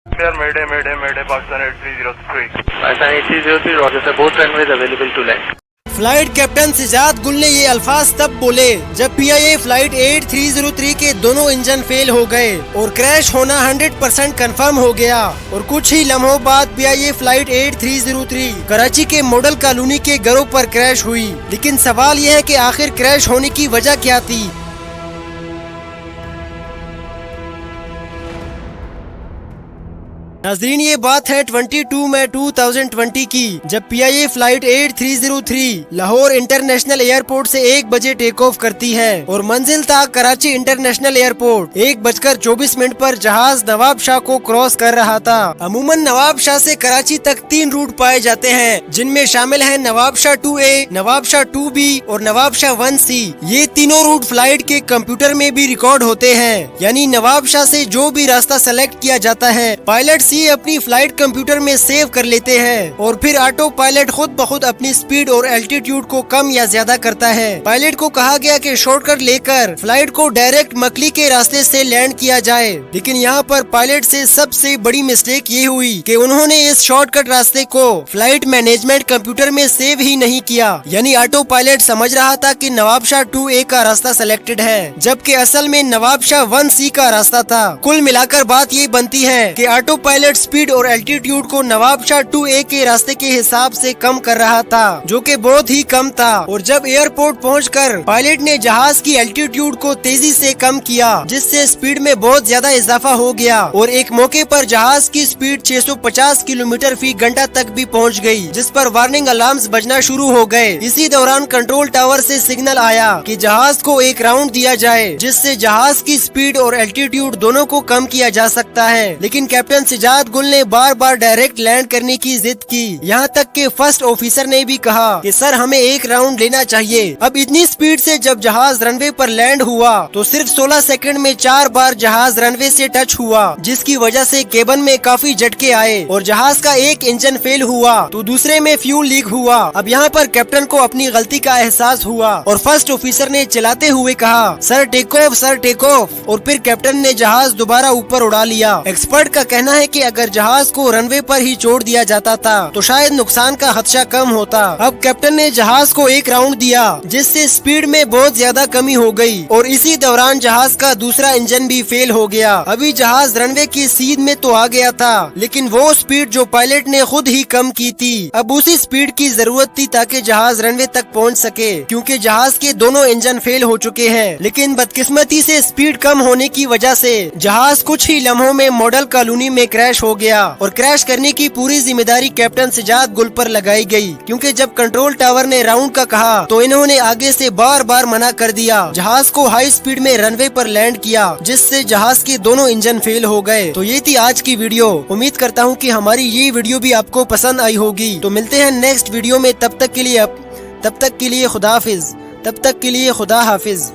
Clear, Mayday, Mayday, Mayday, Pakistan 8303. Pakistan 8303, roger sir, both runways available to land. Flight captain Sijad Gul ने ये अल्फाज तब बोले जब PIA फ्लाइट 8303 के दोनों इंजन फेल हो गए और क्रैश होना 100% कंफर्म हो गया। और कुछ ही लम्हों बाद PIA फ्लाइट 8303 कराची के मॉडल कॉलोनी के घरों पर क्रैश हुई। लेकिन सवाल यह है कि आखिर क्रैश होने की वजह क्या थी। नाज़रीन, ये बात है 22 मई 2020 की, जब PIA flight 8303 Lahore international airport से 1 बजे टेक ऑफ करती है और मंजिल था कराची इंटरनेशनल एयरपोर्ट। 1:24 पर जहाज नवाब शाह को क्रॉस कर रहा था। अमूमन नवाब शाह से कराची तक 3 रूट पाए जाते हैं, जिनमें शामिल है नवाब शाह 2A, नवाब शाह 2B और नवाब शाह 1C। ये तीनों रूट फ्लाइट के कंप्यूटर में भी रिकॉर्ड होते हैं, यानी नवाब शाह से जो भी रास्ता सेलेक्ट किया जाता है पायलट अपनी फ्लाइट कंप्यूटर में सेव कर लेते हैं और फिर ऑटो पायलट खुद ब खुद अपनी स्पीड और एल्टीट्यूड को कम या ज्यादा करता है। पायलट को कहा गया कि शॉर्टकट लेकर फ्लाइट को डायरेक्ट मकली के रास्ते से लैंड किया जाए, लेकिन यहाँ पर पायलट से सबसे बड़ी मिस्टेक ये हुई कि उन्होंने इस शॉर्टकट रास्ते को फ्लाइट मैनेजमेंट कंप्यूटर में सेव ही नहीं किया। यानी ऑटो पायलट समझ रहा था कि नवाब शाह 2A का रास्ता सेलेक्टेड है, जबकि असल में नवाब शाह 1C का रास्ता था। कुल मिलाकर बात ये बनती है कि ऑटो पायलट स्पीड और एल्टीट्यूड को नवाब शाह 2A के रास्ते के हिसाब से कम कर रहा था, जो कि बहुत ही कम था। और जब एयरपोर्ट पहुंचकर पायलट ने जहाज की एल्टीट्यूड को तेजी से कम किया, जिससे स्पीड में बहुत ज्यादा इजाफा हो गया और एक मौके पर जहाज की स्पीड 650 किलोमीटर फी घंटा तक भी पहुंच गई, जिस पर वार्निंग अलार्म्स बजना शुरू हो गए। इसी दौरान कंट्रोल टावर से सिग्नल आया कि जहाज को एक राउंड दिया जाए, जिससे जहाज की स्पीड और एल्टीट्यूड दोनों को कम किया जा सकता है। लेकिन कैप्टन सिजाद गुल ने बार बार डायरेक्ट लैंड करने की जिद की। यहाँ तक कि फर्स्ट ऑफिसर ने भी कहा कि सर हमें एक राउंड लेना चाहिए। अब इतनी स्पीड से जब जहाज रनवे पर लैंड हुआ तो सिर्फ 16 सेकंड में 4 बार जहाज रनवे से टच हुआ, जिसकी वजह से केबन में काफी झटके आए और जहाज का एक इंजन फेल हुआ तो दूसरे में फ्यूल लीक हुआ। अब यहाँ पर कैप्टन को अपनी गलती का एहसास हुआ और फर्स्ट ऑफिसर ने चलाते हुए कहा sir take off, sir take off. और फिर कैप्टन ने जहाज दोबारा ऊपर उड़ा लिया। एक्सपर्ट का कहना है कि अगर जहाज को रनवे पर ही छोड़ दिया जाता था तो शायद नुकसान का खदशा कम होता। अब कैप्टन ने जहाज को एक राउंड दिया, जिससे स्पीड में बहुत ज्यादा कमी हो गई और इसी दौरान जहाज का दूसरा इंजन भी फेल हो गया। अभी जहाज रनवे की सीध में तो आ गया था, लेकिन वो स्पीड जो पायलट ने खुद ही कम की थी, अब उसी स्पीड की जरूरत थी ताकि जहाज रनवे तक पहुंच सके, क्योंकि जहाज के दोनों इंजन फेल हो चुके हैं। लेकिन बदकिस्मती से स्पीड कम होने की वजह से जहाज कुछ ही लम्हों में मॉडल कॉलोनी में क्रैश हो गया और क्रैश करने की पूरी जिम्मेदारी कैप्टन सिजाद गुल पर लगाई गई, क्योंकि जब कंट्रोल टावर ने राउंड का कहा तो इन्होंने आगे से बार बार मना कर दिया। जहाज को हाई स्पीड में रनवे पर लैंड किया, जिससे जहाज के दोनों इंजन फेल हो गए। तो ये थी आज की वीडियो। उम्मीद करता हूँ कि हमारी ये वीडियो भी आपको पसंद आई होगी। तो मिलते हैं नेक्स्ट वीडियो में, तब तक के लिए खुदा हाफिज।